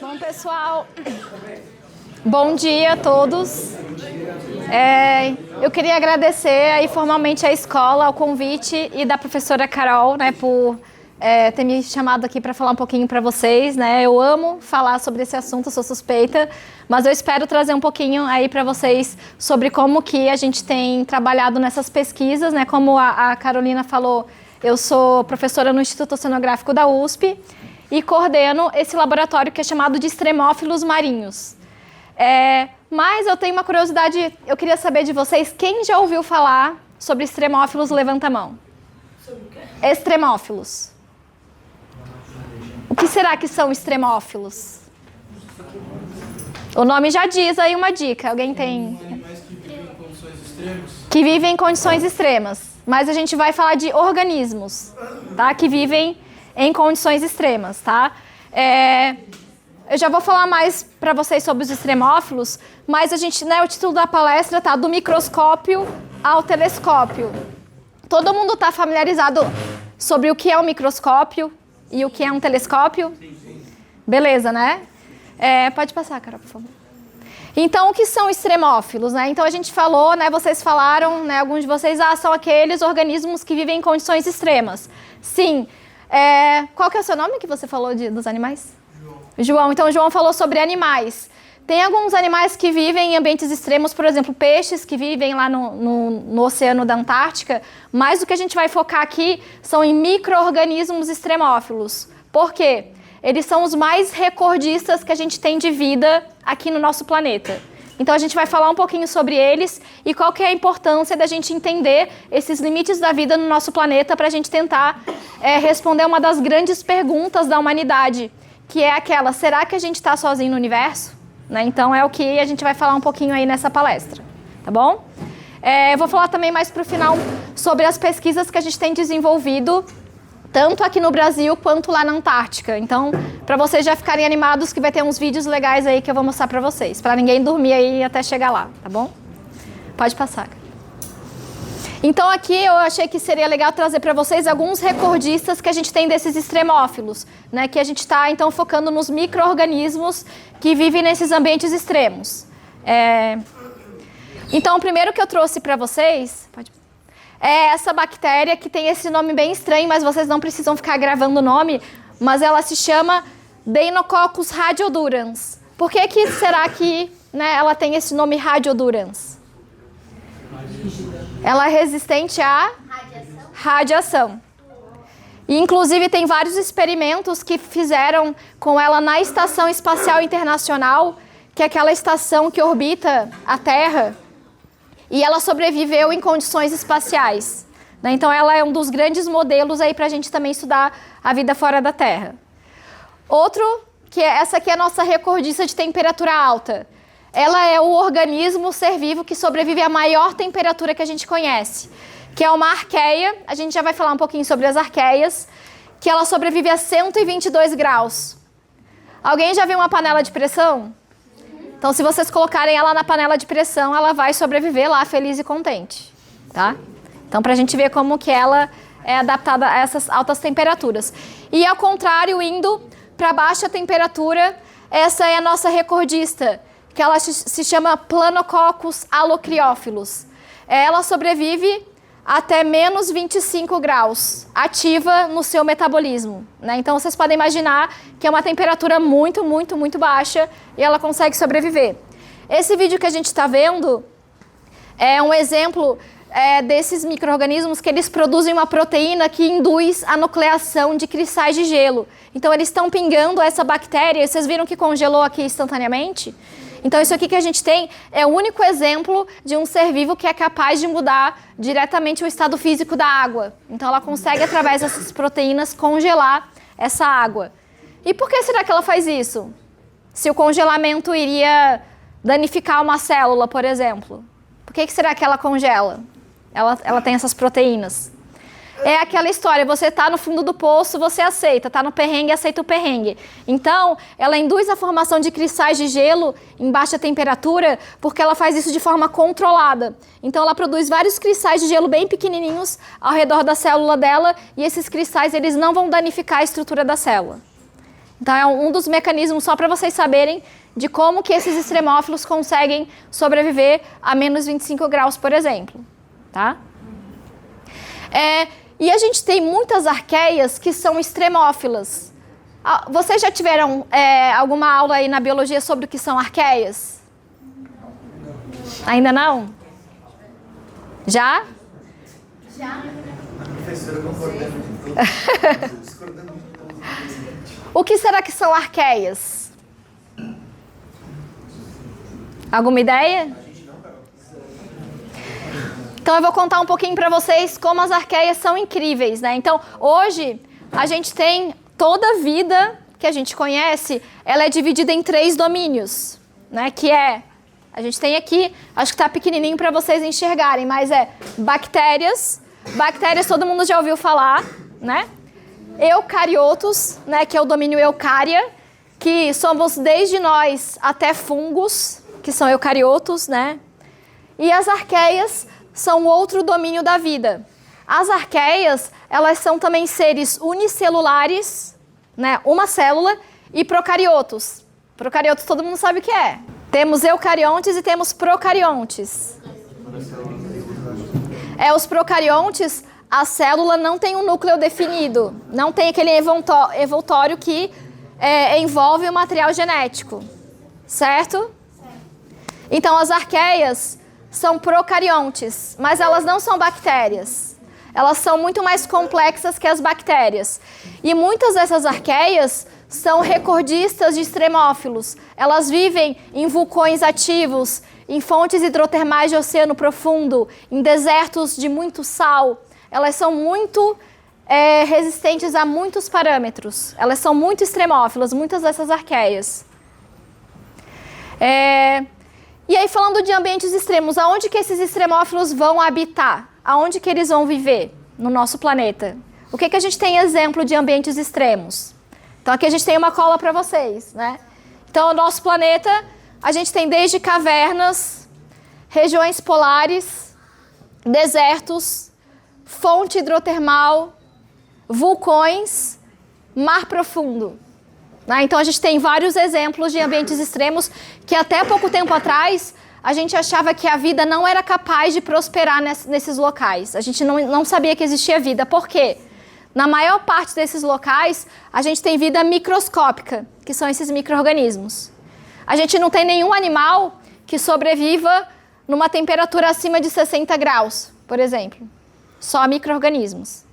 Bom, pessoal, bom dia a todos. Eu queria agradecer aí formalmente à escola, ao convite e da professora Carol, né, por ter me chamado aqui para falar um pouquinho para vocês, né? Eu amo falar sobre esse assunto, sou suspeita, mas eu espero trazer um pouquinho aí para vocês sobre como que a gente tem trabalhado nessas pesquisas, né? Como a Carolina falou, eu sou professora no Instituto Oceanográfico da USP e coordeno esse laboratório que é chamado de extremófilos marinhos. Mas eu tenho uma curiosidade, eu queria saber de vocês, quem já ouviu falar sobre extremófilos, levanta a mão. Sobre o quê? Extremófilos. O que será que são extremófilos? O nome já diz aí uma dica, alguém tem? Animais que vivem em condições extremas. Que vivem em condições extremas, mas a gente vai falar de organismos, tá? Que vivem em condições extremas, tá? Eu já vou falar mais para vocês sobre os extremófilos, mas a gente, né, o título da palestra tá do microscópio ao telescópio. Todo mundo está familiarizado sobre o que é um microscópio e o que é um telescópio? Sim. Beleza, né? Pode passar, Carol, por favor. Então, o que são extremófilos, né? Então, a gente falou, né, vocês falaram, né, alguns de vocês, são aqueles organismos que vivem em condições extremas. Sim. Qual que é o seu nome que você falou dos animais? João. Então, o João falou sobre animais. Tem alguns animais que vivem em ambientes extremos, por exemplo, peixes que vivem lá no oceano da Antártica, mas o que a gente vai focar aqui são em micro-organismos extremófilos. Por quê? Eles são os mais recordistas que a gente tem de vida aqui no nosso planeta. Então, a gente vai falar um pouquinho sobre eles e qual que é a importância da gente entender esses limites da vida no nosso planeta para a gente tentar responder uma das grandes perguntas da humanidade, que é aquela, será que a gente está sozinho no universo? Né? Então, é o que a gente vai falar um pouquinho aí nessa palestra, tá bom? Eu vou falar também mais para o final sobre as pesquisas que a gente tem desenvolvido, tanto aqui no Brasil quanto lá na Antártica. Então, para vocês já ficarem animados que vai ter uns vídeos legais aí que eu vou mostrar para vocês, para ninguém dormir aí até chegar lá, tá bom? Pode passar. Então, aqui eu achei que seria legal trazer para vocês alguns recordistas que a gente tem desses extremófilos, né? Que a gente está, então, focando nos micro-organismos que vivem nesses ambientes extremos. Então, o primeiro que eu trouxe para vocês é essa bactéria que tem esse nome bem estranho, mas vocês não precisam ficar gravando o nome, mas ela se chama Deinococcus radiodurans. Por que será que, né, ela tem esse nome radiodurans? Ela é resistente à radiação. E, inclusive, tem vários experimentos que fizeram com ela na Estação Espacial Internacional, que é aquela estação que orbita a Terra, e ela sobreviveu em condições espaciais. Né? Então, ela é um dos grandes modelos aí para a gente também estudar a vida fora da Terra. Outro, essa aqui é a nossa recordista de temperatura alta. Ela é o organismo, o ser vivo, que sobrevive à maior temperatura que a gente conhece, que é uma arqueia. A gente já vai falar um pouquinho sobre as arqueias, que ela sobrevive a 122 graus. Alguém já viu uma panela de pressão? Então, se vocês colocarem ela na panela de pressão, ela vai sobreviver lá feliz e contente, tá? Então, para a gente ver como que ela é adaptada a essas altas temperaturas. E, ao contrário, indo para baixa temperatura, essa é a nossa recordista, que ela se chama Planococcus alocriófilos. Ela sobrevive até menos 25 graus, ativa no seu metabolismo. Né? Então, vocês podem imaginar que é uma temperatura muito, muito, muito baixa e ela consegue sobreviver. Esse vídeo que a gente está vendo é um exemplo desses micro-organismos que eles produzem uma proteína que induz a nucleação de cristais de gelo. Então, eles estão pingando essa bactéria. Vocês viram que congelou aqui instantaneamente? Então, isso aqui que a gente tem é o único exemplo de um ser vivo que é capaz de mudar diretamente o estado físico da água. Então, ela consegue, através dessas proteínas, congelar essa água. E por que será que ela faz isso? Se o congelamento iria danificar uma célula, por exemplo. Por que será que ela congela? Ela tem essas proteínas. É aquela história, você está no fundo do poço, você aceita, está no perrengue, aceita o perrengue. Então, ela induz a formação de cristais de gelo em baixa temperatura, porque ela faz isso de forma controlada. Então, ela produz vários cristais de gelo bem pequenininhos ao redor da célula dela, e esses cristais eles não vão danificar a estrutura da célula. Então é um dos mecanismos, só para vocês saberem, de como que esses extremófilos conseguem sobreviver a menos 25 graus, por exemplo. Tá? E a gente tem muitas arqueias que são extremófilas. Vocês já tiveram alguma aula aí na biologia sobre o que são arqueias? Ainda não? Já? Já. A professora concordando de tudo, discordando de tudo. O que será que são arqueias? Alguma ideia? Então eu vou contar um pouquinho para vocês como as arqueias são incríveis, né? Então, hoje a gente tem toda a vida que a gente conhece, ela é dividida em 3 domínios, né? Que a gente tem aqui, acho que está pequenininho para vocês enxergarem, mas bactérias. Bactérias todo mundo já ouviu falar, né? Eucariotos, né? Que é o domínio eucária, que somos desde nós até fungos, que são eucariotos, né? E as arqueias são outro domínio da vida. As arqueias, elas são também seres unicelulares, né? Uma célula, e procariotos. Procariotos todo mundo sabe o que é. Temos eucariontes e temos procariontes. Os procariontes, a célula não tem um núcleo definido. Não tem aquele envoltório que envolve o material genético. Certo? Então, as arqueias são procariontes, mas elas não são bactérias. Elas são muito mais complexas que as bactérias. E muitas dessas arqueias são recordistas de extremófilos. Elas vivem em vulcões ativos, em fontes hidrotermais de oceano profundo, em desertos de muito sal. Elas são muito resistentes a muitos parâmetros. Elas são muito extremófilas, muitas dessas arqueias. E aí, falando de ambientes extremos, aonde que esses extremófilos vão habitar? Aonde que eles vão viver no nosso planeta? O que a gente tem exemplo de ambientes extremos? Então, aqui a gente tem uma cola para vocês, né? Então, o nosso planeta, a gente tem desde cavernas, regiões polares, desertos, fonte hidrotermal, vulcões, mar profundo. Então, a gente tem vários exemplos de ambientes extremos que até pouco tempo atrás a gente achava que a vida não era capaz de prosperar nesses locais. A gente não sabia que existia vida. Por quê? Na maior parte desses locais, a gente tem vida microscópica, que são esses micro-organismos. A gente não tem nenhum animal que sobreviva numa temperatura acima de 60 graus, por exemplo. Só micro-organismos.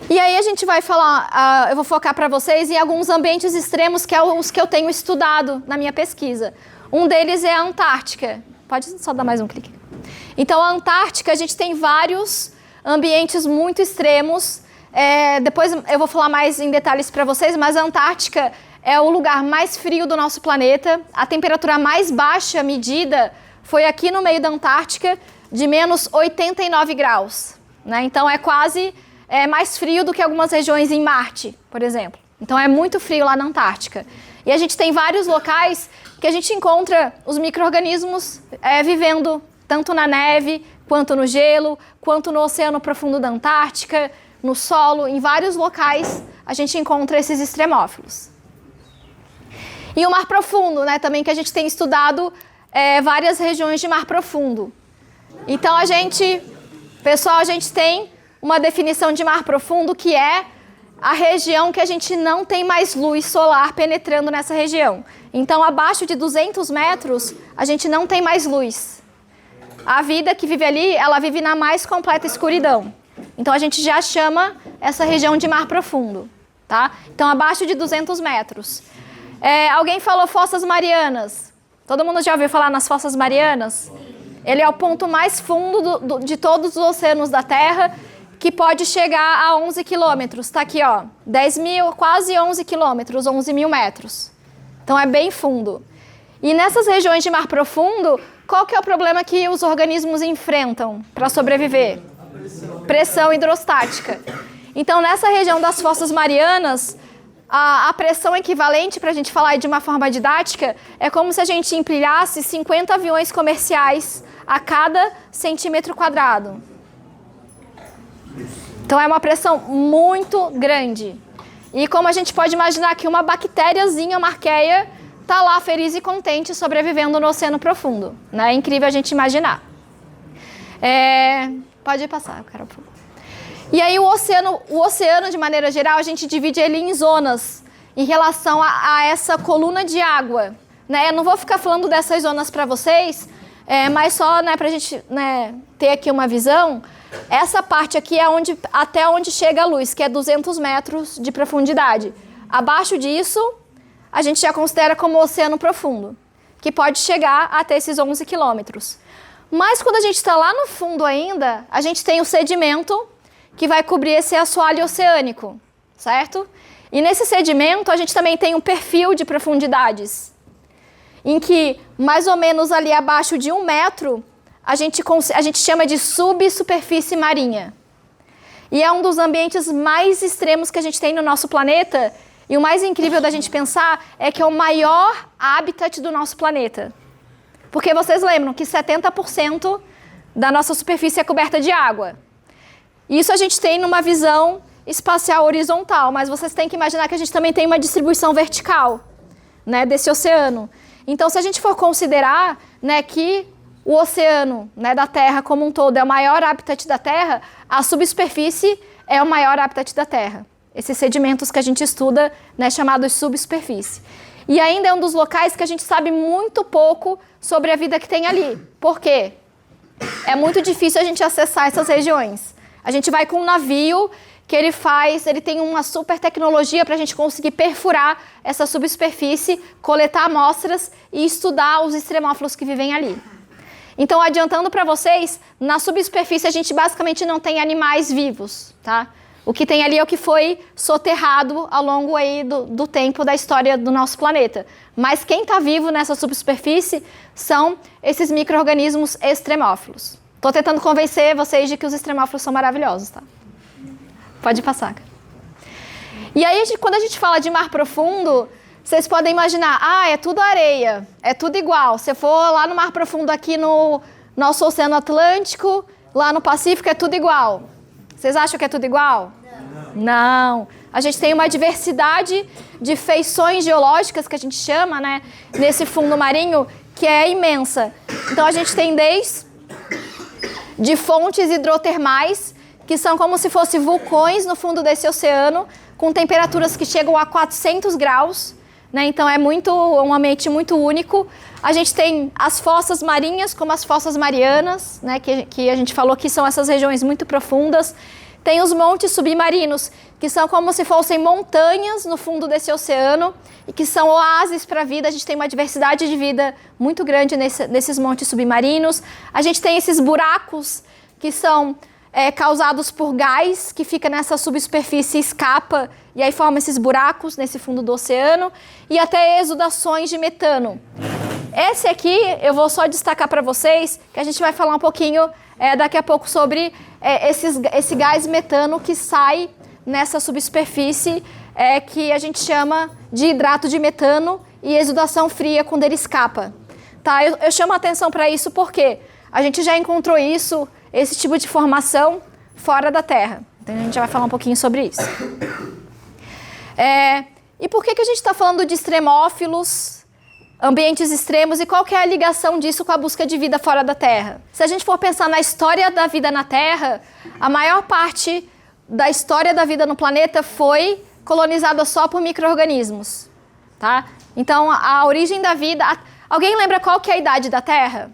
E aí a gente vai falar, eu vou focar para vocês em alguns ambientes extremos que é os que eu tenho estudado na minha pesquisa. Um deles é a Antártica. Pode só dar mais um clique. Então, a Antártica, a gente tem vários ambientes muito extremos. Depois eu vou falar mais em detalhes para vocês, mas a Antártica é o lugar mais frio do nosso planeta. A temperatura mais baixa medida foi aqui no meio da Antártica, de menos 89 graus. Né? Então, é quase mais frio do que algumas regiões em Marte, por exemplo. Então, é muito frio lá na Antártica. E a gente tem vários locais que a gente encontra os micro-organismos vivendo tanto na neve, quanto no gelo, quanto no oceano profundo da Antártica, no solo, em vários locais a gente encontra esses extremófilos. E o mar profundo, né, também que a gente tem estudado várias regiões de mar profundo. Então a gente tem uma definição de mar profundo que é a região que a gente não tem mais luz solar penetrando nessa região. Então, abaixo de 200 metros, a gente não tem mais luz. A vida que vive ali, ela vive na mais completa escuridão. Então, a gente já chama essa região de mar profundo. Tá? Então, abaixo de 200 metros. Alguém falou Fossas Marianas. Todo mundo já ouviu falar nas Fossas Marianas? Ele é o ponto mais fundo de todos os oceanos da Terra, que pode chegar a 11 quilômetros. Está aqui, ó, 10 mil, quase 11 quilômetros, 11 mil metros. Então, é bem fundo. E nessas regiões de mar profundo, qual que é o problema que os organismos enfrentam para sobreviver? Pressão hidrostática. Então, nessa região das Fossas Marianas, a pressão equivalente, para a gente falar de uma forma didática, é como se a gente empilhasse 50 aviões comerciais a cada centímetro quadrado. Então, é uma pressão muito grande. E como a gente pode imaginar que uma bactériazinha, uma arqueia, está lá feliz e contente sobrevivendo no oceano profundo. Né? É incrível a gente imaginar. Pode passar, eu quero... E aí o oceano, de maneira geral, a gente divide ele em zonas em relação a essa coluna de água. Né? Eu não vou ficar falando dessas zonas para vocês, mas só para a gente ter aqui uma visão. Essa parte aqui é até onde chega a luz, que é 200 metros de profundidade. Abaixo disso, a gente já considera como oceano profundo, que pode chegar até esses 11 quilômetros. Mas quando a gente está lá no fundo ainda, a gente tem o sedimento que vai cobrir esse assoalho oceânico, certo? E nesse sedimento a gente também tem um perfil de profundidades, em que mais ou menos ali abaixo de 1 metro, a gente chama de subsuperfície marinha. E é um dos ambientes mais extremos que a gente tem no nosso planeta, e o mais incrível da gente pensar é que é o maior habitat do nosso planeta. Porque vocês lembram que 70% da nossa superfície é coberta de água. Isso a gente tem numa visão espacial horizontal, mas vocês têm que imaginar que a gente também tem uma distribuição vertical, né, desse oceano. Então, se a gente for considerar, né, que o oceano, né, da Terra como um todo é o maior habitat da Terra, a subsuperfície é o maior habitat da Terra. Esses sedimentos que a gente estuda, né, chamados subsuperfície. E ainda é um dos locais que a gente sabe muito pouco sobre a vida que tem ali. Por quê? É muito difícil a gente acessar essas regiões. A gente vai com um navio que ele tem uma super tecnologia para a gente conseguir perfurar essa subsuperfície, coletar amostras e estudar os extremófilos que vivem ali. Então, adiantando para vocês, na subsuperfície a gente basicamente não tem animais vivos, tá? O que tem ali é o que foi soterrado ao longo aí do tempo da história do nosso planeta. Mas quem está vivo nessa subsuperfície são esses micro-organismos extremófilos. Estou tentando convencer vocês de que os extremófilos são maravilhosos, tá? Pode passar. E aí, quando a gente fala de mar profundo, vocês podem imaginar, é tudo areia, é tudo igual. Se for lá no mar profundo aqui no nosso Oceano Atlântico, lá no Pacífico, é tudo igual. Vocês acham que é tudo igual? Não. A gente tem uma diversidade de feições geológicas, que a gente chama, né, nesse fundo marinho, que é imensa. Então, a gente tem desde de fontes hidrotermais, que são como se fossem vulcões no fundo desse oceano, com temperaturas que chegam a 400 graus, né? Então é um ambiente muito único. A gente tem as fossas marinhas, como as fossas marianas, né? que a gente falou que são essas regiões muito profundas. Tem os montes submarinos, que são como se fossem montanhas no fundo desse oceano, e que são oásis para a vida. A gente tem uma diversidade de vida muito grande nesses montes submarinos. A gente tem esses buracos que são causados por gás, que fica nessa subsuperfície e escapa, e aí forma esses buracos nesse fundo do oceano, e até exudações de metano. Esse aqui eu vou só destacar para vocês, que a gente vai falar um pouquinho daqui a pouco sobre esse gás metano que sai nessa subsuperfície, que a gente chama de hidrato de metano e exudação fria quando ele escapa. Tá? Eu chamo a atenção para isso porque a gente já encontrou esse tipo de formação fora da Terra. Então a gente já vai falar um pouquinho sobre isso. E por que a gente está falando de extremófilos, ambientes extremos, e qual que é a ligação disso com a busca de vida fora da Terra? Se a gente for pensar na história da vida na Terra, a maior parte da história da vida no planeta foi colonizada só por micro-organismos. Tá? Então a origem da vida... Alguém lembra qual que é a idade da Terra?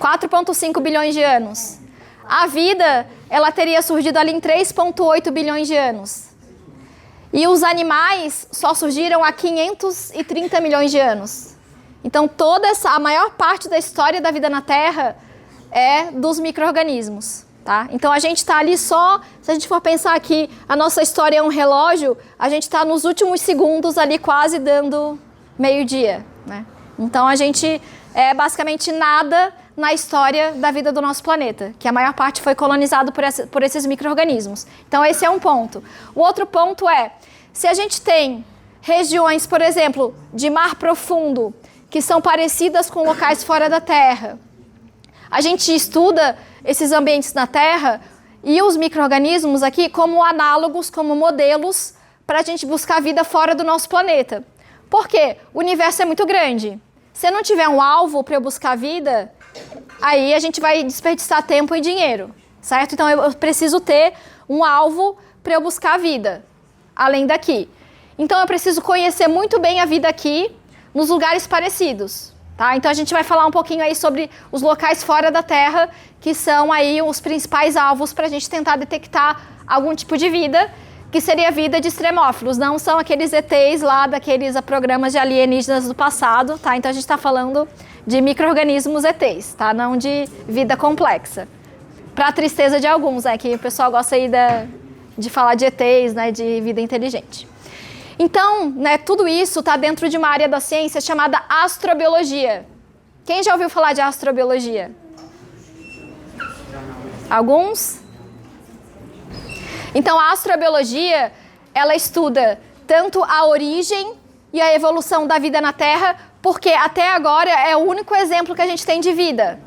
4,5 bilhões de anos. A vida, ela teria surgido ali em 3,8 bilhões de anos. E os animais só surgiram há 530 milhões de anos. Então, a maior parte da história da vida na Terra é dos micro-organismos. Tá? Então, a gente está ali só... Se a gente for pensar que a nossa história é um relógio, a gente está nos últimos segundos ali quase dando meio-dia. Né? Então, a gente é basicamente nada na história da vida do nosso planeta, que a maior parte foi colonizado por esses micro-organismos. Então, esse é um ponto. O outro ponto se a gente tem regiões, por exemplo, de mar profundo, que são parecidas com locais fora da Terra, a gente estuda esses ambientes na Terra e os micro-organismos aqui como análogos, como modelos para a gente buscar vida fora do nosso planeta. Por quê? O universo é muito grande. Se eu não tiver um alvo para eu buscar vida, aí a gente vai desperdiçar tempo e dinheiro, certo? Então eu preciso ter um alvo para eu buscar vida, além daqui. Então eu preciso conhecer muito bem a vida aqui, nos lugares parecidos, tá? Então a gente vai falar um pouquinho aí sobre os locais fora da Terra, que são aí os principais alvos para a gente tentar detectar algum tipo de vida, que seria a vida de extremófilos. Não são aqueles ETs lá daqueles programas de alienígenas do passado, tá? Então a gente está falando de micro-organismos ETs, tá? Não de vida complexa. Para a tristeza de alguns, né? Que o pessoal gosta aí de falar de ETs, né? De vida inteligente. Então, né, tudo isso está dentro de uma área da ciência chamada astrobiologia. Quem já ouviu falar de astrobiologia? Alguns? Então, a astrobiologia, ela estuda tanto a origem e a evolução da vida na Terra, porque até agora é o único exemplo que a gente tem de vida.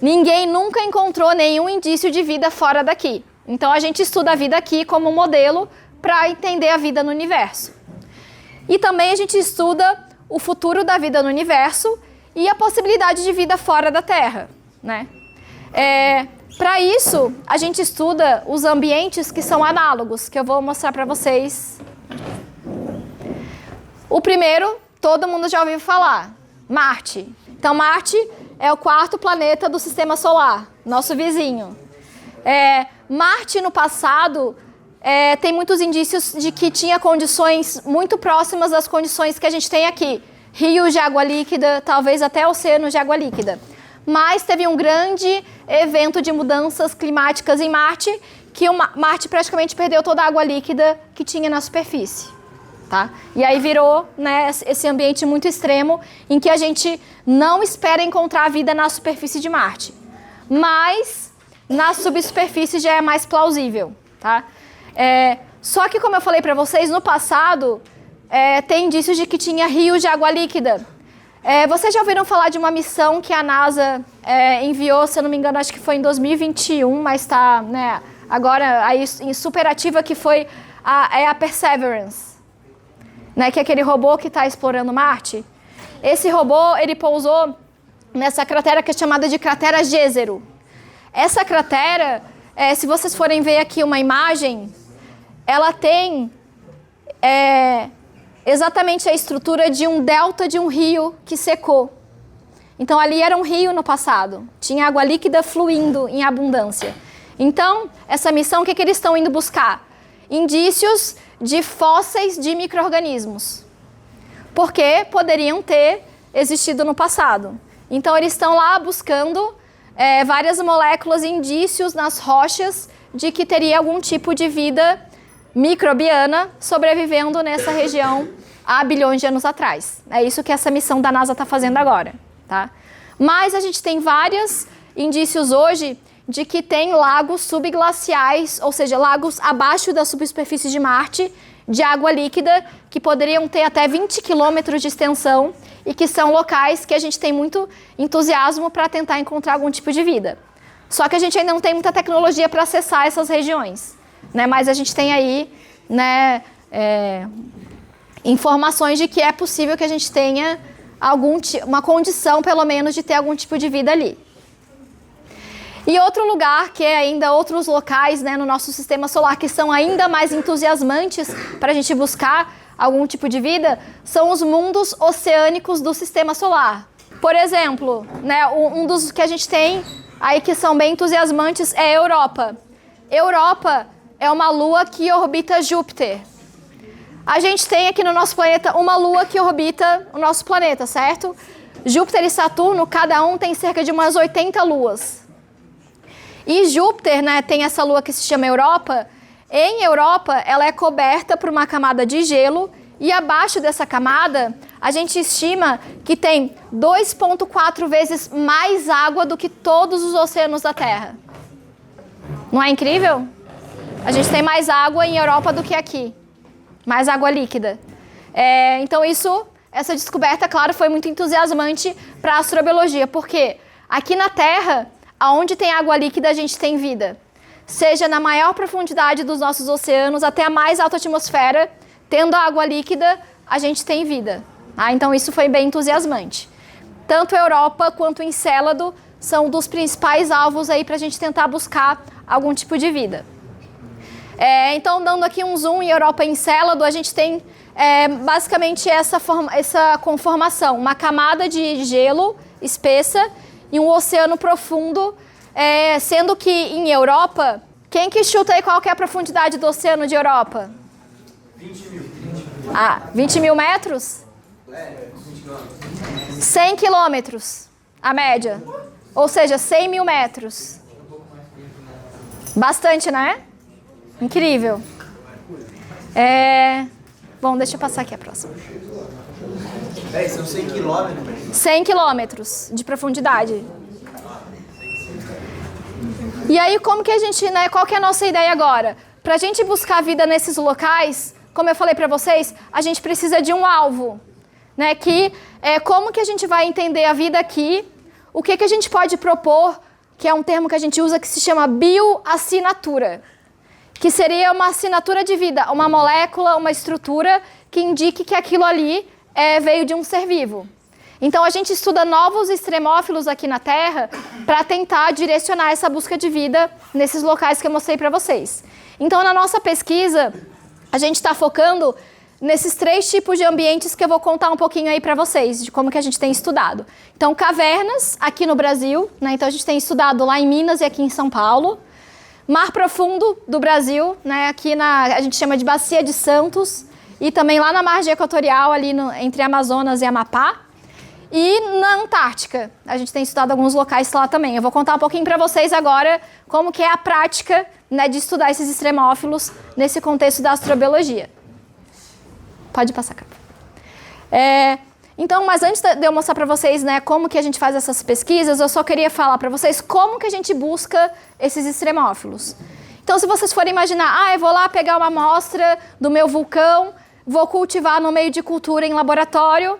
Ninguém nunca encontrou nenhum indício de vida fora daqui. Então, a gente estuda a vida aqui como modelo para entender a vida no universo. E também a gente estuda o futuro da vida no universo e a possibilidade de vida fora da Terra, né? Para isso, a gente estuda os ambientes que são análogos, que eu vou mostrar para vocês. O primeiro, todo mundo já ouviu falar, Marte. Então, Marte é o 4º planeta do Sistema Solar, nosso vizinho. Marte, no passado, tem muitos indícios de que tinha condições muito próximas das condições que a gente tem aqui. Rios de água líquida, talvez até oceanos de água líquida. Mas teve um grande evento de mudanças climáticas em Marte, que Marte praticamente perdeu toda a água líquida que tinha na superfície. Tá? E aí virou, né, esse ambiente muito extremo em que a gente não espera encontrar vida na superfície de Marte. Mas na subsuperfície já é mais plausível. Tá? Só que, como eu falei para vocês, no passado tem indícios de que tinha rios de água líquida. Vocês já ouviram falar de uma missão que a NASA enviou, se eu não me engano, acho que foi em 2021, mas está, né, agora aí em superativa, que foi a Perseverance, né, que é aquele robô que está explorando Marte. Esse robô, ele pousou nessa cratera que é chamada de cratera Jezero. Essa cratera, se vocês forem ver aqui uma imagem, ela tem exatamente a estrutura de um delta de um rio que secou. Então ali era um rio no passado, tinha água líquida fluindo em abundância. Então, essa missão, o que eles estão indo buscar? Indícios de fósseis de micro-organismos, porque poderiam ter existido no passado. Então eles estão lá buscando várias moléculas e indícios nas rochas de que teria algum tipo de vida microbiana sobrevivendo nessa região há bilhões de anos atrás. É isso que essa missão da NASA está fazendo agora. Tá? Mas a gente tem vários indícios hoje de que tem lagos subglaciais, ou seja, lagos abaixo da subsuperfície de Marte, de água líquida, que poderiam ter até 20 quilômetros de extensão e que são locais que a gente tem muito entusiasmo para tentar encontrar algum tipo de vida. Só que a gente ainda não tem muita tecnologia para acessar essas regiões. Né, mas a gente tem aí, né, informações de que é possível que a gente tenha uma condição, pelo menos, de ter algum tipo de vida ali. E outro lugar, que é ainda outros locais, né, no nosso sistema solar, que são ainda mais entusiasmantes para a gente buscar algum tipo de vida, são os mundos oceânicos do sistema solar. Por exemplo, né, um dos que a gente tem aí que são bem entusiasmantes é a Europa. Europa é uma lua que orbita Júpiter. A gente tem aqui no nosso planeta uma lua que orbita o nosso planeta, certo? Júpiter e Saturno, cada um tem cerca de umas 80 luas. E Júpiter, né, tem essa lua que se chama Europa. Em Europa, ela é coberta por uma camada de gelo e abaixo dessa camada, a gente estima que tem 2,4 vezes mais água do que todos os oceanos da Terra. Não é incrível? A gente tem mais água em Europa do que aqui. Mais água líquida. Então essa descoberta, claro, foi muito entusiasmante para a astrobiologia. Porque aqui na Terra, onde tem água líquida, a gente tem vida. seja na maior profundidade dos nossos oceanos até a mais alta atmosfera, tendo água líquida, a gente tem vida. Então isso foi bem entusiasmante. Tanto a Europa quanto o Encélado são dos principais alvos aí para a gente tentar buscar algum tipo de vida. Então, dando aqui um zoom em Europa e Encélado, a gente tem basicamente essa conformação, uma camada de gelo espessa e um oceano profundo, sendo que em Europa, quem que chuta aí qual que é a profundidade do oceano de Europa? 20 mil. 20 mil metros? 100 quilômetros, a média. Ou seja, 100 mil metros. Bastante, né? Incrível. Bom, deixa eu passar aqui a próxima. São 100 quilômetros. 100 quilômetros de profundidade. E aí, como que a gente, né? Qual que é a nossa ideia agora? Para a gente buscar vida nesses locais, como eu falei para vocês, a gente precisa de um alvo, né? Que como que a gente vai entender a vida aqui? O que a gente pode propor, que é um termo que a gente usa que se chama bioassinatura, que seria uma assinatura de vida, uma molécula, uma estrutura que indique que aquilo ali veio de um ser vivo. Então a gente estuda novos extremófilos aqui na Terra para tentar direcionar essa busca de vida nesses locais que eu mostrei para vocês. Então na nossa pesquisa, a gente está focando nesses 3 tipos de ambientes que eu vou contar um pouquinho aí para vocês, de como que a gente tem estudado. Então, cavernas aqui no Brasil, né? Então a gente tem estudado lá em Minas e aqui em São Paulo. Mar profundo do Brasil, né? Aqui a gente chama de Bacia de Santos, e também lá na margem equatorial, ali entre Amazonas e Amapá. E na Antártica, a gente tem estudado alguns locais lá também. Eu vou contar um pouquinho para vocês agora como que é a prática, né, de estudar esses extremófilos nesse contexto da astrobiologia. Pode passar, capa. Então, mas antes de eu mostrar para vocês, né, como que a gente faz essas pesquisas, eu só queria falar para vocês como que a gente busca esses extremófilos. Então, se vocês forem imaginar, eu vou lá pegar uma amostra do meu vulcão, vou cultivar no meio de cultura em laboratório,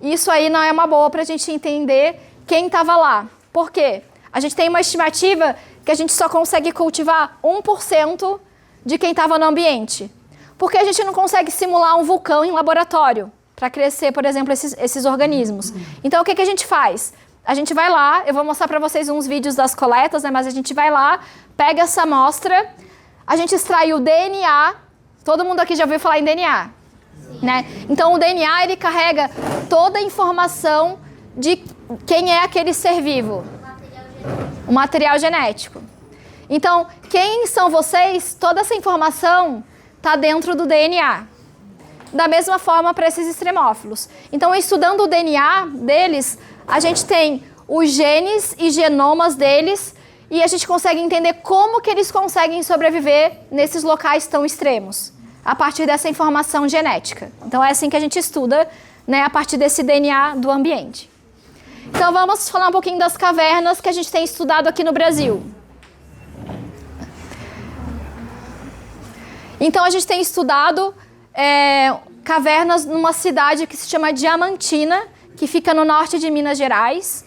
isso aí não é uma boa para a gente entender quem estava lá. Por quê? A gente tem uma estimativa que a gente só consegue cultivar 1% de quem estava no ambiente. Porque a gente não consegue simular um vulcão em laboratório para crescer, por exemplo, esses organismos. Então, o que a gente faz? A gente vai lá, eu vou mostrar para vocês uns vídeos das coletas, né, mas a gente vai lá, pega essa amostra, a gente extrai o DNA, todo mundo aqui já ouviu falar em DNA, né? Então, o DNA, ele carrega toda a informação de quem é aquele ser vivo. O material genético. Então, quem são vocês? Toda essa informação está dentro do DNA. Da mesma forma para esses extremófilos. Então, estudando o DNA deles, a gente tem os genes e genomas deles e a gente consegue entender como que eles conseguem sobreviver nesses locais tão extremos, a partir dessa informação genética. Então, é assim que a gente estuda, né, a partir desse DNA do ambiente. Então, vamos falar um pouquinho das cavernas que a gente tem estudado aqui no Brasil. Então, a gente tem estudado cavernas numa cidade que se chama Diamantina, que fica no norte de Minas Gerais.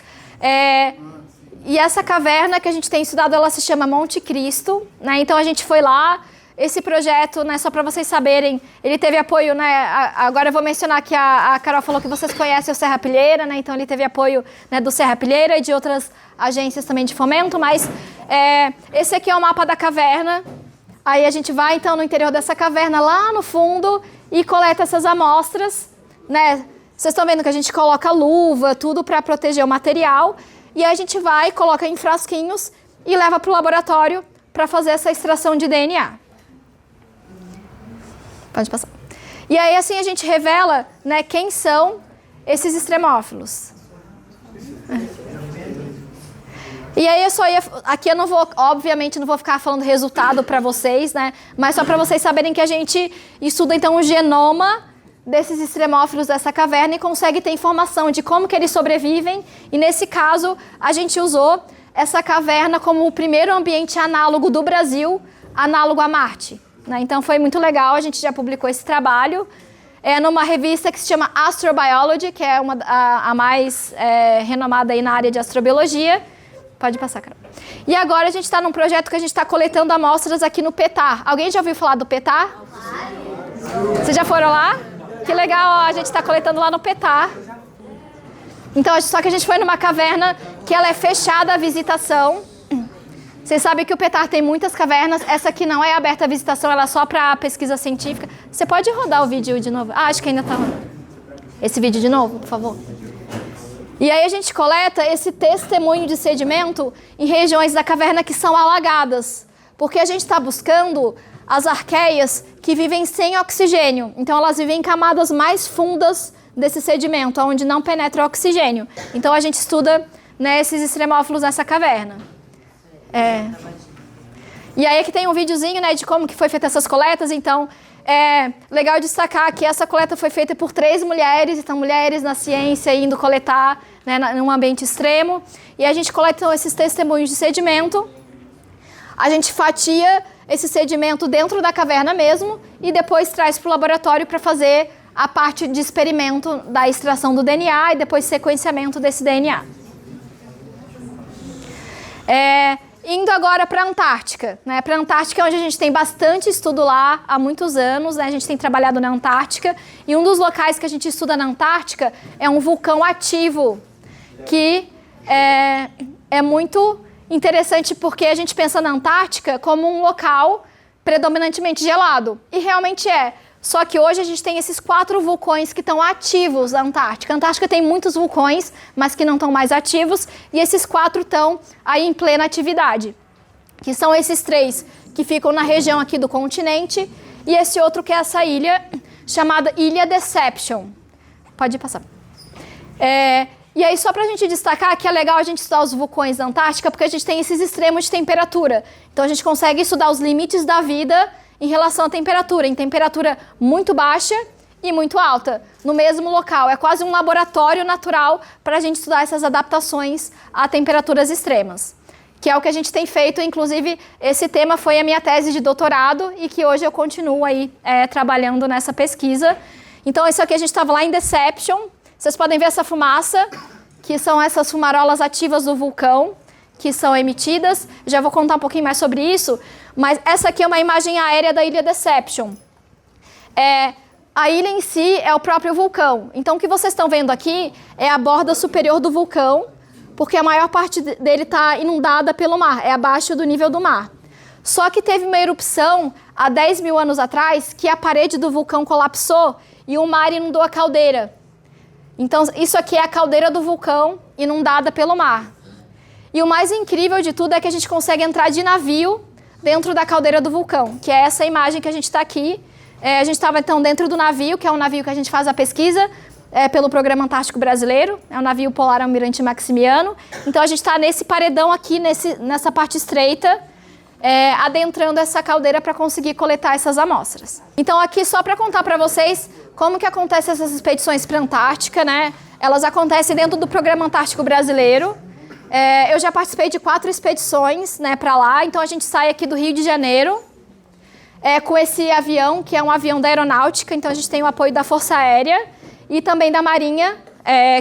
E essa caverna que a gente tem estudado, ela se chama Monte Cristo, né? Então, a gente foi lá. Esse projeto, né, só para vocês saberem, ele teve apoio, né, agora eu vou mencionar que a Carol falou que vocês conhecem o Serra Pilheira, né, então ele teve apoio, né, do Serra Pilheira e de outras agências também de fomento, mas esse aqui é o mapa da caverna. Aí a gente vai, então, no interior dessa caverna, lá no fundo, e coleta essas amostras, né? Vocês estão vendo que a gente coloca luva, tudo para proteger o material, e aí a gente vai, coloca em frasquinhos e leva para o laboratório para fazer essa extração de DNA. Pode passar. E aí, assim, a gente revela, né, quem são esses extremófilos. E aí, aqui eu não vou, obviamente, não vou ficar falando resultado para vocês, né, mas só para vocês saberem que a gente estuda, então, o genoma desses extremófilos dessa caverna e consegue ter informação de como que eles sobrevivem. E, nesse caso, a gente usou essa caverna como o primeiro ambiente análogo do Brasil, análogo a Marte. Então foi muito legal, a gente já publicou esse trabalho numa revista que se chama Astrobiology, que é a mais renomada aí na área de astrobiologia. Pode passar, Carol. E agora a gente está num projeto que a gente está coletando amostras aqui no PETAR. Alguém já ouviu falar do PETAR? Vocês já foram lá? Que legal, ó, a gente está coletando lá no PETAR. Então, só que a gente foi numa caverna que ela é fechada à visitação. Vocês sabem que o PETAR tem muitas cavernas. Essa aqui não é aberta à visitação, ela é só para pesquisa científica. Você pode rodar o vídeo de novo? Ah, acho que ainda está rodando. Esse vídeo de novo, por favor. E aí a gente coleta esse testemunho de sedimento em regiões da caverna que são alagadas. Porque a gente está buscando as arqueias que vivem sem oxigênio. Então elas vivem em camadas mais fundas desse sedimento, onde não penetra oxigênio. Então a gente estuda, né, esses extremófilos nessa caverna. E aí aqui tem um videozinho, né, de como que foi feita essas coletas. Então é legal destacar que essa coleta foi feita por 3 mulheres. Então mulheres na ciência indo coletar, né, num ambiente extremo. E a gente coleta então, esses testemunhos de sedimento. A gente fatia esse sedimento dentro da caverna mesmo e depois traz para o laboratório para fazer a parte de experimento da extração do DNA e depois sequenciamento desse DNA. Indo agora para a Antártica, né? Para a Antártica é onde a gente tem bastante estudo lá há muitos anos, né? A gente tem trabalhado na Antártica e um dos locais que a gente estuda na Antártica é um vulcão ativo, que é muito interessante porque a gente pensa na Antártica como um local predominantemente gelado, e realmente é. Só que hoje a gente tem esses 4 vulcões que estão ativos na Antártica. A Antártica tem muitos vulcões, mas que não estão mais ativos, e esses 4 estão aí em plena atividade. Que são esses 3 que ficam na região aqui do continente, e esse outro que é essa ilha, chamada Ilha Deception. Pode passar. E aí, só para a gente destacar que é legal a gente estudar os vulcões da Antártica, porque a gente tem esses extremos de temperatura. Então, a gente consegue estudar os limites da vida em relação à temperatura, em temperatura muito baixa e muito alta, no mesmo local. É quase um laboratório natural para a gente estudar essas adaptações a temperaturas extremas, que é o que a gente tem feito. Inclusive, esse tema foi a minha tese de doutorado e que hoje eu continuo aí trabalhando nessa pesquisa. Então, isso aqui a gente estava lá em Deception. Vocês podem ver essa fumaça, que são essas fumarolas ativas do vulcão, que são emitidas. Já vou contar um pouquinho mais sobre isso, mas essa aqui é uma imagem aérea da Ilha Deception. A ilha em si é o próprio vulcão. Então, o que vocês estão vendo aqui é a borda superior do vulcão, porque a maior parte dele está inundada pelo mar, é abaixo do nível do mar. Só que teve uma erupção há 10 mil anos atrás, que a parede do vulcão colapsou e o mar inundou a caldeira. Então, isso aqui é a caldeira do vulcão inundada pelo mar. E o mais incrível de tudo é que a gente consegue entrar de navio dentro da caldeira do vulcão, que é essa imagem que a gente está aqui. A gente estava, então, dentro do navio, que é um navio que a gente faz a pesquisa pelo Programa Antártico Brasileiro. É o navio Polar Almirante Maximiano. Então, a gente está nesse paredão aqui, nessa parte estreita, adentrando essa caldeira para conseguir coletar essas amostras. Então, aqui, só para contar para vocês como que acontecem essas expedições para a Antártica, né? Elas acontecem dentro do Programa Antártico Brasileiro. Eu já participei de 4 expedições, né, para lá. Então, a gente sai aqui do Rio de Janeiro com esse avião, que é um avião da aeronáutica. Então, a gente tem o apoio da Força Aérea e também da Marinha,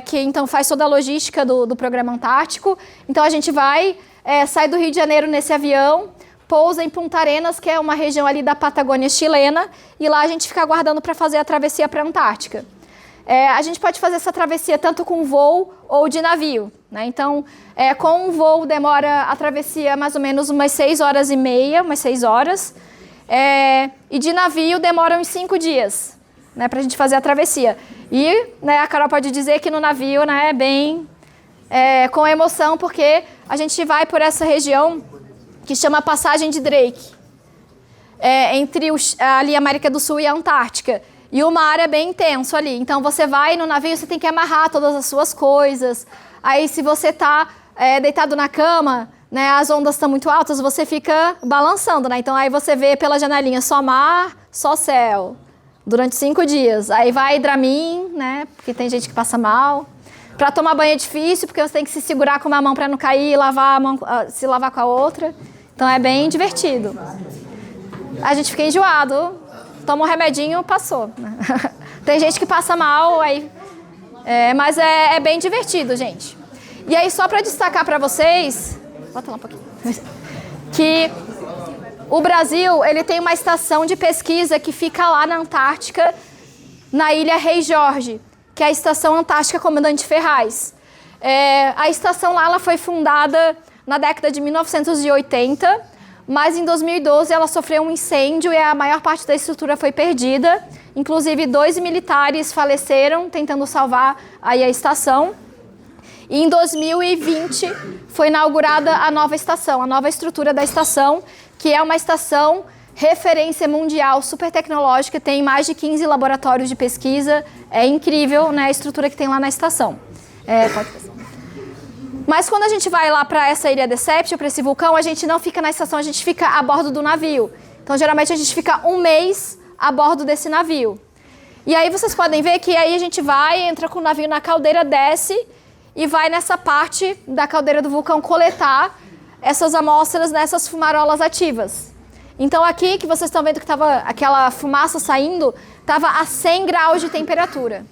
que então faz toda a logística do Programa Antártico. Então, a gente sai do Rio de Janeiro nesse avião, pousa em Punta Arenas, que é uma região ali da Patagônia chilena, e lá a gente fica aguardando para fazer a travessia para a Antártica. A gente pode fazer essa travessia tanto com voo ou de navio, né? Então, com um voo demora a travessia mais ou menos umas 6 horas e meia, umas 6 horas. E de navio demora uns 5 dias, né, para a gente fazer a travessia. E, né, a Carol pode dizer que no navio, né, é bem com emoção, porque a gente vai por essa região que chama Passagem de Drake, entre ali a América do Sul e a Antártica. E o mar é bem intenso ali. Então, você vai no navio, você tem que amarrar todas as suas coisas. Aí, se você está deitado na cama, né, as ondas estão muito altas, você fica balançando, né? Então, aí você vê pela janelinha só mar, só céu, durante 5 dias. Aí vai Dramin, né, porque tem gente que passa mal. Para tomar banho é difícil, porque você tem que se segurar com uma mão para não cair e se lavar com a outra. Então, é bem divertido. A gente fica enjoado. Toma um remedinho, passou. Tem gente que passa mal, aí, mas é bem divertido, gente. E aí, só para destacar para vocês, Bota lá um pouquinho. Que o Brasil, ele tem uma estação de pesquisa que fica lá na Antártica, na ilha Rei Jorge, que é a Estação Antártica Comandante Ferraz. A estação lá ela foi fundada na década de 1980, mas em 2012 ela sofreu um incêndio e a maior parte da estrutura foi perdida. Inclusive 2 militares faleceram tentando salvar aí a estação. E em 2020 foi inaugurada a nova estação, a nova estrutura da estação, que é uma estação referência mundial, super tecnológica, tem mais de 15 laboratórios de pesquisa. É incrível, né, a estrutura que tem lá na estação. Pode passar. Mas quando a gente vai lá para essa ilha Deception, para esse vulcão, a gente não fica na estação, a gente fica a bordo do navio. Então, geralmente, a gente fica um mês a bordo desse navio. E aí vocês podem ver que aí a gente vai, entra com o navio na caldeira, desce e vai nessa parte da caldeira do vulcão coletar essas amostras nessas fumarolas ativas. Então aqui que vocês estão vendo que estava aquela fumaça saindo, estava a 100 graus de temperatura.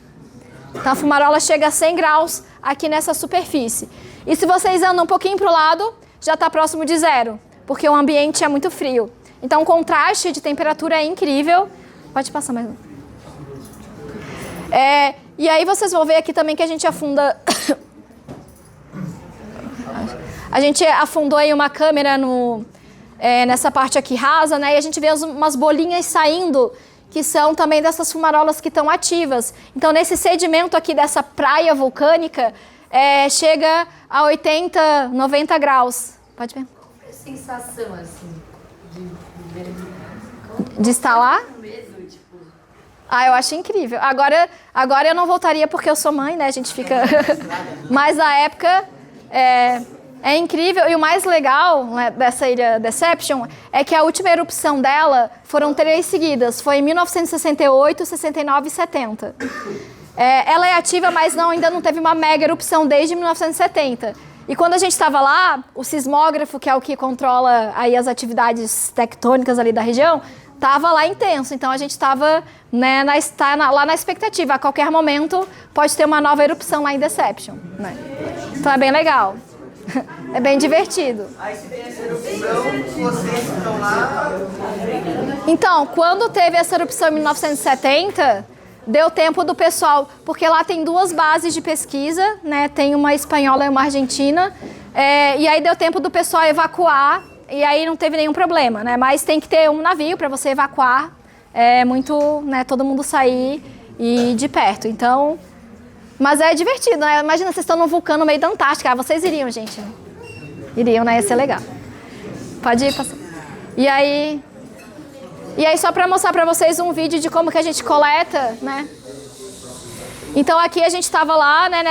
Então a fumarola chega a 100 graus aqui nessa superfície. E se vocês andam um pouquinho para o lado, já está próximo de zero, porque o ambiente é muito frio. Então o contraste de temperatura é incrível. Pode passar mais um. E aí vocês vão ver aqui também que a gente afunda... A gente afundou aí uma câmera nessa parte aqui rasa, né? E a gente vê umas bolinhas saindo, que são também dessas fumarolas que estão ativas. Então, nesse sedimento aqui dessa praia vulcânica, chega a 80, 90 graus. Pode ver? Qual é a sensação, assim, de estar lá? Eu acho incrível. Agora eu não voltaria porque eu sou mãe, né? A gente fica... Mas na época... É incrível, e o mais legal, né, dessa ilha Deception é que a última erupção dela foram 3 seguidas. Foi em 1968, 69 e 70. Ela é ativa, mas ainda não teve uma mega erupção desde 1970. E quando a gente estava lá, o sismógrafo, que é o que controla aí as atividades tectônicas ali da região, estava lá intenso. Então a gente estava, né, lá na expectativa. A qualquer momento pode ter uma nova erupção lá em Deception, né? Então é bem legal. É bem divertido. Aí se tem essa erupção, vocês estão lá... Então, quando teve essa erupção em 1970, deu tempo do pessoal... Porque lá tem 2 bases de pesquisa, né? Tem uma espanhola e uma argentina. E aí deu tempo do pessoal evacuar. E aí não teve nenhum problema, né? Mas tem que ter um navio para você evacuar. Muito, né? Todo mundo sair e de perto. Então... Mas é divertido, né? Imagina, vocês estão num vulcão no meio da Antártica. Vocês iriam, gente. Iriam, né? Ia ser legal. Pode ir, passar. E aí, só para mostrar para vocês um vídeo de como que a gente coleta, né? Então, aqui a gente estava lá, né,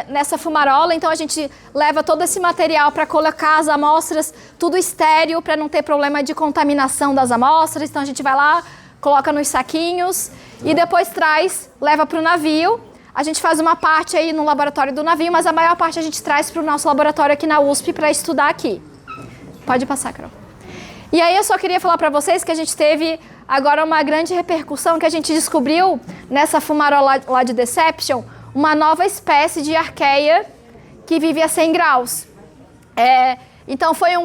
nessa fumarola. Então, a gente leva todo esse material para colocar as amostras, tudo estéril, para não ter problema de contaminação das amostras. Então, a gente vai lá, coloca nos saquinhos e depois leva para o navio. A gente faz uma parte aí no laboratório do navio, mas a maior parte a gente traz para o nosso laboratório aqui na USP para estudar aqui. Pode passar, Carol. E aí eu só queria falar para vocês que a gente teve agora uma grande repercussão, que a gente descobriu nessa fumarola lá de Deception uma nova espécie de arqueia que vive a 100 graus. Então foi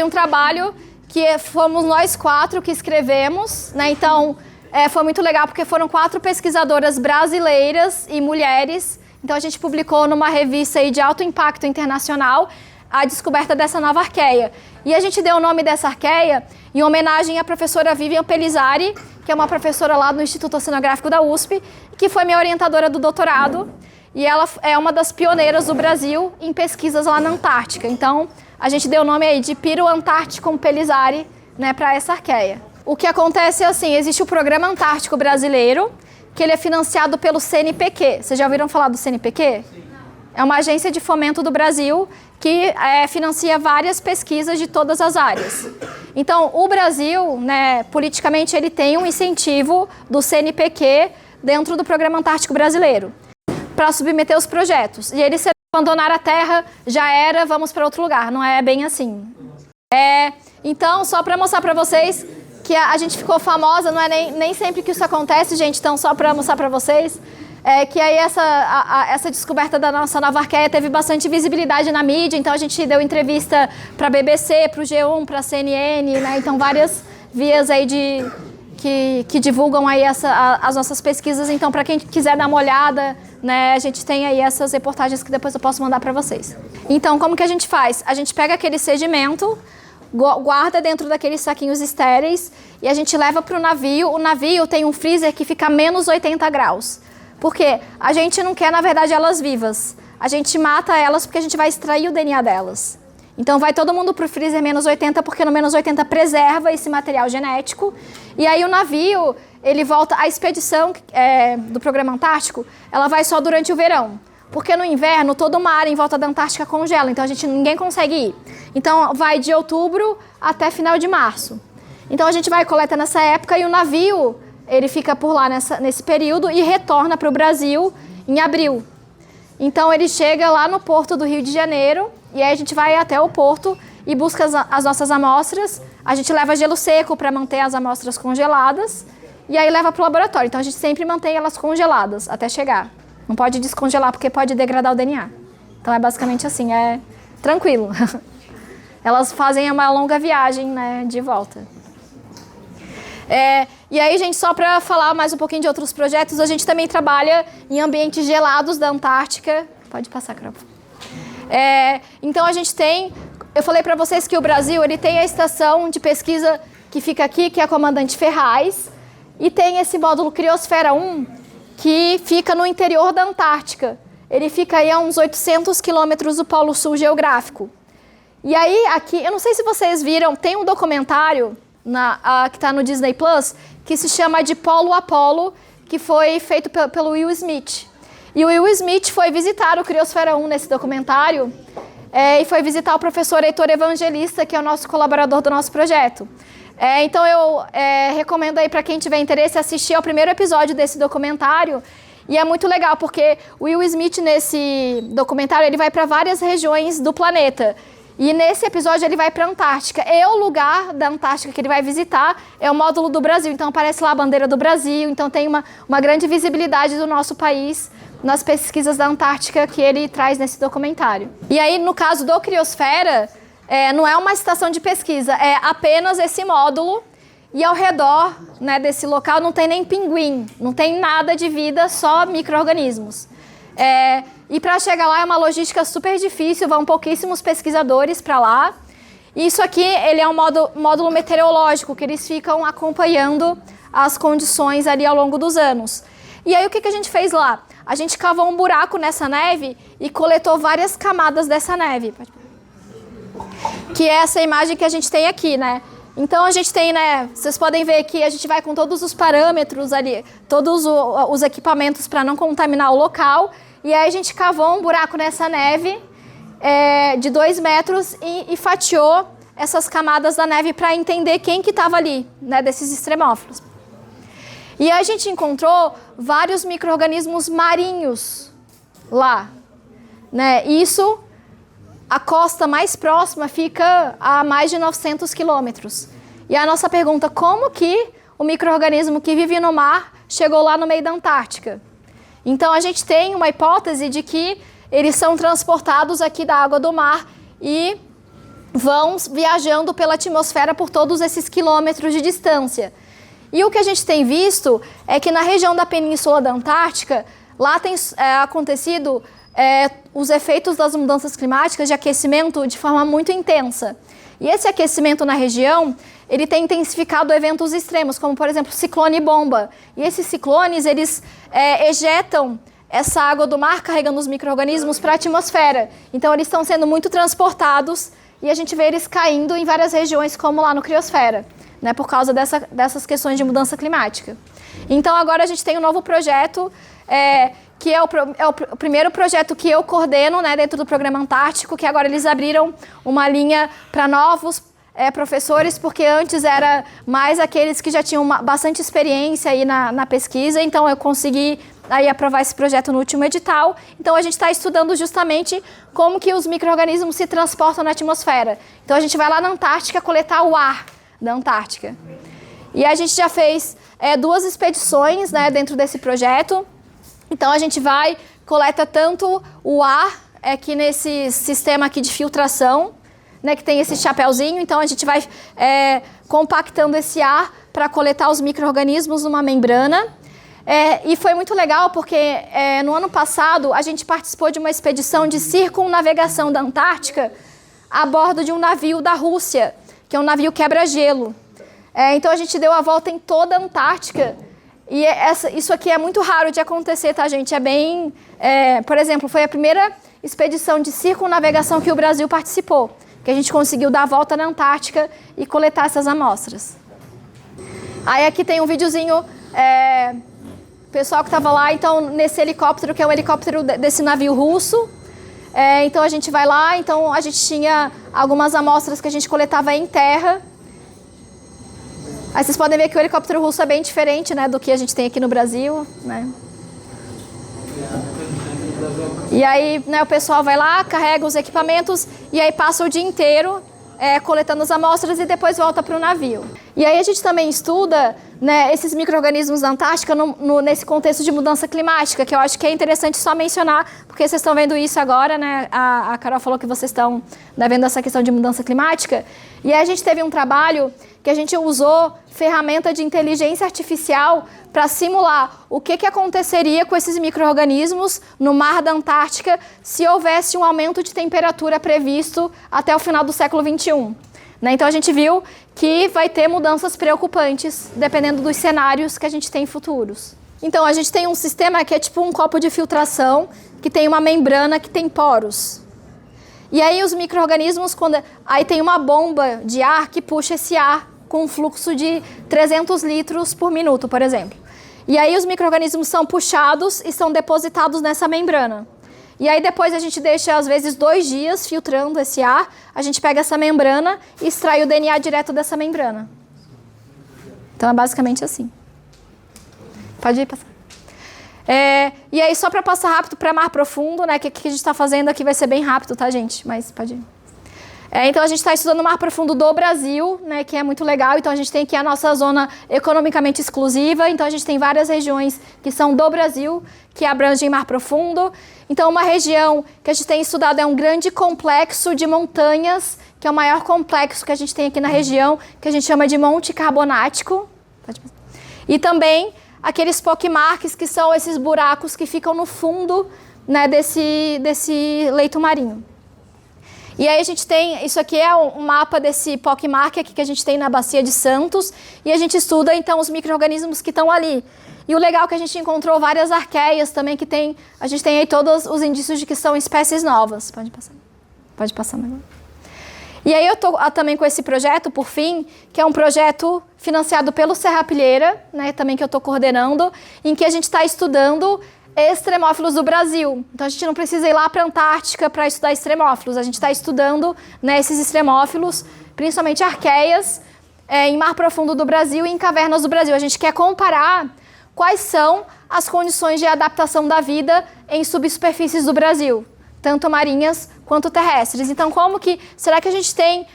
um trabalho que fomos nós 4 que escrevemos, né? Então... foi muito legal porque foram 4 pesquisadoras brasileiras e mulheres. Então a gente publicou numa revista aí de alto impacto internacional a descoberta dessa nova arqueia. E a gente deu o nome dessa arqueia em homenagem à professora Vivian Pellizzari, que é uma professora lá do Instituto Oceanográfico da USP, que foi minha orientadora do doutorado. E ela é uma das pioneiras do Brasil em pesquisas lá na Antártica. Então a gente deu o nome aí de Piro Antarcticum Pellizzari, né, para essa arqueia. O que acontece é assim, existe o Programa Antártico Brasileiro, que ele é financiado pelo CNPq. Vocês já ouviram falar do CNPq? Sim. É uma agência de fomento do Brasil que financia várias pesquisas de todas as áreas. Então, o Brasil, né, politicamente, ele tem um incentivo do CNPq dentro do Programa Antártico Brasileiro para submeter os projetos. E eles, se abandonar a Terra, já era, vamos para outro lugar. Não é bem assim. Então, só para mostrar para vocês... que a gente ficou famosa, não é nem sempre que isso acontece, gente, então só para mostrar para vocês. que aí essa descoberta da nossa nova arqueia teve bastante visibilidade na mídia, então a gente deu entrevista para a BBC, para o G1, para a CNN, né? Então várias vias aí que divulgam aí as nossas pesquisas. Então, para quem quiser dar uma olhada, né, a gente tem aí essas reportagens que depois eu posso mandar para vocês. Então, como que a gente faz? A gente pega aquele sedimento, guarda dentro daqueles saquinhos estéreis e a gente leva para o navio. O navio tem um freezer que fica a menos 80 graus. Por quê? A gente não quer, na verdade, elas vivas. A gente mata elas porque a gente vai extrair o DNA delas. Então vai todo mundo para o freezer menos 80, porque no menos 80 preserva esse material genético. E aí o navio, ele volta, a expedição do Programa Antártico, ela vai só durante o verão. Porque no inverno, todo o mar em volta da Antártica congela, então ninguém consegue ir. Então vai de outubro até final de março. Então a gente vai e coleta nessa época e o navio, ele fica por lá nesse período e retorna para o Brasil em abril. Então ele chega lá no porto do Rio de Janeiro, e aí a gente vai até o porto e busca as nossas amostras. A gente leva gelo seco para manter as amostras congeladas e aí leva para o laboratório. Então a gente sempre mantém elas congeladas até chegar. Não pode descongelar porque pode degradar o DNA. Então é basicamente assim, é tranquilo. Elas fazem uma longa viagem, né, de volta. E aí, gente, só para falar mais um pouquinho de outros projetos, a gente também trabalha em ambientes gelados da Antártica. Pode passar, Carol. Então a gente tem, eu falei para vocês que o Brasil ele tem a estação de pesquisa que fica aqui, que é a Comandante Ferraz, e tem esse módulo Criosfera 1, que fica no interior da Antártica. Ele fica aí a uns 800 quilômetros do Polo Sul geográfico. E aí aqui, eu não sei se vocês viram, tem um documentário que está no Disney Plus, que se chama De Polo a Polo, que foi feito pelo Will Smith. E o Will Smith foi visitar o Criosfera 1 nesse documentário e foi visitar o professor Heitor Evangelista, que é o nosso colaborador do nosso projeto. Então eu recomendo aí para quem tiver interesse assistir ao primeiro episódio desse documentário. E é muito legal porque o Will Smith nesse documentário ele vai para várias regiões do planeta. E nesse episódio ele vai para a Antártica. E o lugar da Antártica que ele vai visitar é o módulo do Brasil. Então aparece lá a bandeira do Brasil. Então tem uma grande visibilidade do nosso país nas pesquisas da Antártica que ele traz nesse documentário. E aí, no caso do Criosfera, não é uma estação de pesquisa, é apenas esse módulo. E ao redor, né, desse local não tem nem pinguim, não tem nada de vida, só micro-organismos. E para chegar lá é uma logística super difícil, vão pouquíssimos pesquisadores para lá. E isso aqui ele é um módulo meteorológico, que eles ficam acompanhando as condições ali ao longo dos anos. E aí o que a gente fez lá? A gente cavou um buraco nessa neve e coletou várias camadas dessa neve. Que é essa imagem que a gente tem aqui, né? Então a gente tem, né? Vocês podem ver que a gente vai com todos os parâmetros ali, todos os equipamentos para não contaminar o local. E aí a gente cavou um buraco nessa neve de 2 metros e fatiou essas camadas da neve para entender quem que estava ali, né? Desses extremófilos. E a gente encontrou vários micro-organismos marinhos lá, né? Isso, a costa mais próxima fica a mais de 900 quilômetros. E a nossa pergunta, como que o micro-organismo que vive no mar chegou lá no meio da Antártica? Então a gente tem uma hipótese de que eles são transportados aqui da água do mar e vão viajando pela atmosfera por todos esses quilômetros de distância. E o que a gente tem visto é que na região da Península da Antártica, lá tem acontecido os efeitos das mudanças climáticas de aquecimento de forma muito intensa. E esse aquecimento na região, ele tem intensificado eventos extremos, como por exemplo ciclone bomba. E esses ciclones, eles ejetam essa água do mar carregando os micro-organismos para a atmosfera. Então eles estão sendo muito transportados e a gente vê eles caindo em várias regiões, como lá no Criosfera, né, por causa dessas questões de mudança climática. Então agora a gente tem um novo projeto, que é o primeiro projeto que eu coordeno, né, dentro do Programa Antártico, que agora eles abriram uma linha para novos professores, porque antes era mais aqueles que já tinham bastante experiência aí na pesquisa, então eu consegui aí aprovar esse projeto no último edital. Então a gente está estudando justamente como que os micro-organismos se transportam na atmosfera. Então a gente vai lá na Antártica coletar o ar da Antártica. E a gente já fez 2 expedições, né, dentro desse projeto. Então a gente vai, coleta tanto o ar aqui nesse sistema aqui de filtração, né, que tem esse chapéuzinho, então a gente vai compactando esse ar para coletar os micro-organismos numa membrana. E foi muito legal porque no ano passado a gente participou de uma expedição de circunnavegação da Antártica a bordo de um navio da Rússia, que é um navio quebra-gelo. Então a gente deu a volta em toda a Antártica. E isso aqui é muito raro de acontecer, tá, gente? Por exemplo, foi a primeira expedição de circunnavegação que o Brasil participou, que a gente conseguiu dar a volta na Antártica e coletar essas amostras. Aí aqui tem um videozinho, pessoal que estava lá, então, nesse helicóptero, que é um helicóptero desse navio russo. Então a gente vai lá, então a gente tinha algumas amostras que a gente coletava em terra. Aí vocês podem ver que o helicóptero russo é bem diferente, né, do que a gente tem aqui no Brasil, né? E aí, né, o pessoal vai lá, carrega os equipamentos e aí passa o dia inteiro coletando as amostras e depois volta para o navio. E aí a gente também estuda, né, esses micro-organismos da Antártica nesse contexto de mudança climática, que eu acho que é interessante só mencionar, porque vocês estão vendo isso agora, né? A Carol falou que vocês estão vendo essa questão de mudança climática. E aí a gente teve um trabalho que a gente usou ferramenta de inteligência artificial para simular o que aconteceria com esses micro-organismos no mar da Antártica se houvesse um aumento de temperatura previsto até o final do século XXI. Então a gente viu que vai ter mudanças preocupantes, dependendo dos cenários que a gente tem futuros. Então a gente tem um sistema que é tipo um copo de filtração, que tem uma membrana que tem poros. E aí os micro-organismos, aí tem uma bomba de ar que puxa esse ar com um fluxo de 300 litros por minuto, por exemplo. E aí os micro-organismos são puxados e são depositados nessa membrana. E aí depois a gente deixa, às vezes, 2 dias filtrando esse ar, a gente pega essa membrana e extrai o DNA direto dessa membrana. Então é basicamente assim. Pode ir passar. E aí, só para passar rápido para mar profundo, né, que a gente está fazendo aqui vai ser bem rápido, tá, gente? Mas pode ir. Então a gente está estudando o mar profundo do Brasil, né, que é muito legal. Então a gente tem aqui a nossa zona economicamente exclusiva. Então a gente tem várias regiões que são do Brasil, que abrangem mar profundo. Então uma região que a gente tem estudado é um grande complexo de montanhas, que é o maior complexo que a gente tem aqui na região, que a gente chama de Monte Carbonático. E também aqueles pockmarks, que são esses buracos que ficam no fundo, né, desse leito marinho. E aí a gente tem, isso aqui é um mapa desse pockmark aqui que a gente tem na Bacia de Santos, e a gente estuda então os micro-organismos que estão ali. E o legal é que a gente encontrou várias arqueias também que tem, a gente tem aí todos os indícios de que são espécies novas. Pode passar. Pode passar agora. E aí eu estou também com esse projeto, por fim, que é um projeto financiado pelo Serrapilheira, né, também que eu estou coordenando, em que a gente está estudando extremófilos do Brasil. Então a gente não precisa ir lá para a Antártica para estudar extremófilos, a gente está estudando, né, esses extremófilos, principalmente arqueias, em mar profundo do Brasil e em cavernas do Brasil. A gente quer comparar quais são as condições de adaptação da vida em subsuperfícies do Brasil, tanto marinhas quanto terrestres. Então, será que a gente tem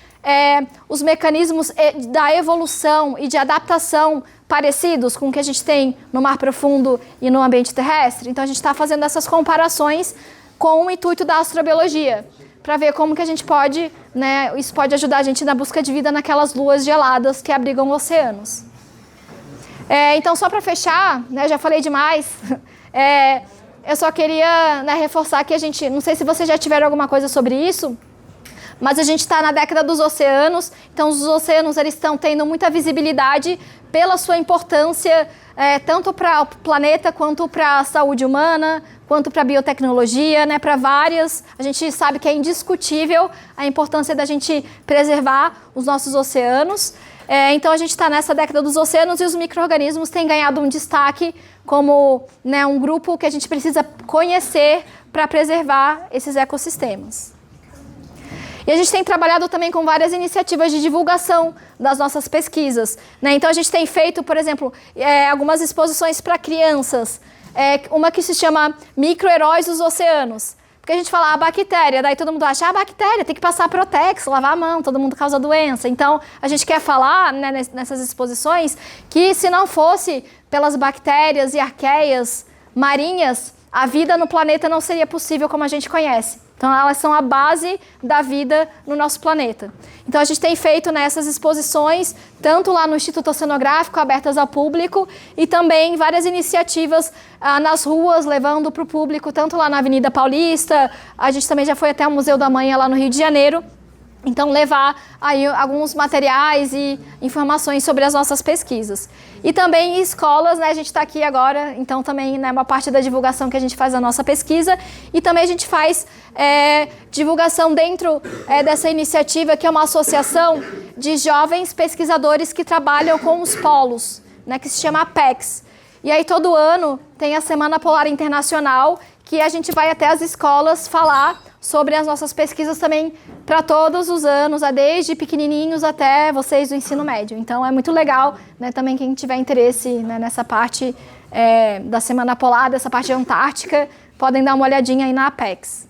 os mecanismos da evolução e de adaptação parecidos com o que a gente tem no mar profundo e no ambiente terrestre? Então a gente está fazendo essas comparações com o intuito da astrobiologia, para ver como que a gente pode, né, isso pode ajudar a gente na busca de vida naquelas luas geladas que abrigam oceanos. Então, só para fechar, né, já falei demais, eu só queria, né, reforçar que a gente, não sei se vocês já tiveram alguma coisa sobre isso, mas a gente está na década dos oceanos, então os oceanos eles estão tendo muita visibilidade pela sua importância, tanto para o planeta, quanto para a saúde humana, quanto para a biotecnologia, né, para várias. A gente sabe que é indiscutível a importância da gente preservar os nossos oceanos. Então a gente está nessa década dos oceanos e os micro-organismos têm ganhado um destaque como, né, um grupo que a gente precisa conhecer para preservar esses ecossistemas. E a gente tem trabalhado também com várias iniciativas de divulgação das nossas pesquisas, né? Então a gente tem feito, por exemplo, algumas exposições para crianças, uma que se chama Micro-Heróis dos Oceanos. Porque a gente fala a bactéria, daí todo mundo acha, a bactéria, tem que passar Protex, lavar a mão, todo mundo causa doença. Então a gente quer falar, né, nessas exposições que se não fosse pelas bactérias e arqueias marinhas, a vida no planeta não seria possível como a gente conhece. Então, elas são a base da vida no nosso planeta. Então, a gente tem feito nessas exposições, tanto lá no Instituto Oceanográfico, abertas ao público, e também várias iniciativas nas ruas, levando para o público, tanto lá na Avenida Paulista, a gente também já foi até o Museu da Manha lá no Rio de Janeiro. Então, levar aí alguns materiais e informações sobre as nossas pesquisas. E também em escolas, né? A gente está aqui agora, então também, né, uma parte da divulgação que a gente faz da nossa pesquisa. E também a gente faz divulgação dentro dessa iniciativa, que é uma associação de jovens pesquisadores que trabalham com os polos, né, que se chama APEX. E aí todo ano tem a Semana Polar Internacional, que a gente vai até as escolas falar sobre as nossas pesquisas também para todos os anos, desde pequenininhos até vocês do ensino médio. Então é muito legal, né, também quem tiver interesse, né, nessa parte da Semana Polar, dessa parte antártica, podem dar uma olhadinha aí na Apex.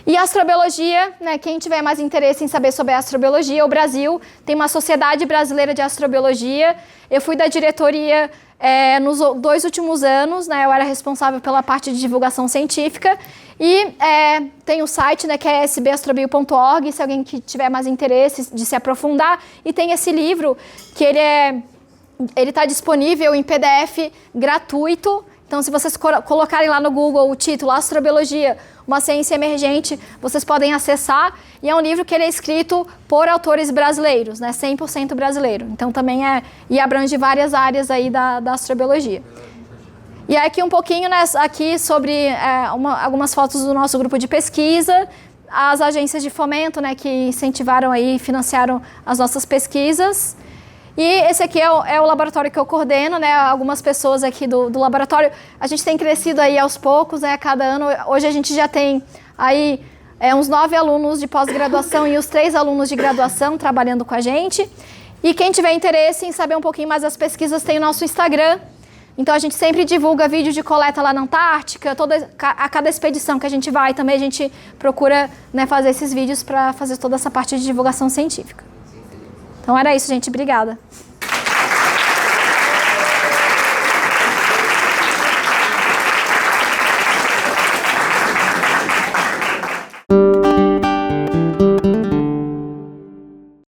E a astrobiologia, né, quem tiver mais interesse em saber sobre a astrobiologia, o Brasil tem uma Sociedade Brasileira de Astrobiologia. Eu fui da diretoria nos 2 últimos anos, né, eu era responsável pela parte de divulgação científica. E tem o site, né, que é sbastrobio.org, se alguém que tiver mais interesse de se aprofundar. E tem esse livro, que ele está disponível em PDF gratuito. Então, se vocês colocarem lá no Google o título Astrobiologia, uma ciência emergente, vocês podem acessar. E é um livro que ele é escrito por autores brasileiros, né, 100% brasileiro. Então, também e abrange várias áreas aí da astrobiologia. E aqui um pouquinho, né, aqui sobre algumas fotos do nosso grupo de pesquisa, as agências de fomento, né, que incentivaram aí, financiaram as nossas pesquisas. E esse aqui é o laboratório que eu coordeno, né, algumas pessoas aqui do laboratório. A gente tem crescido aí aos poucos, né, a cada ano. Hoje a gente já tem aí uns 9 alunos de pós-graduação e os 3 alunos de graduação trabalhando com a gente. E quem tiver interesse em saber um pouquinho mais das pesquisas, tem o nosso Instagram. Então, a gente sempre divulga vídeo de coleta lá na Antártica, a cada expedição que a gente vai, também a gente procura, né, fazer esses vídeos para fazer toda essa parte de divulgação científica. Então, era isso, gente. Obrigada.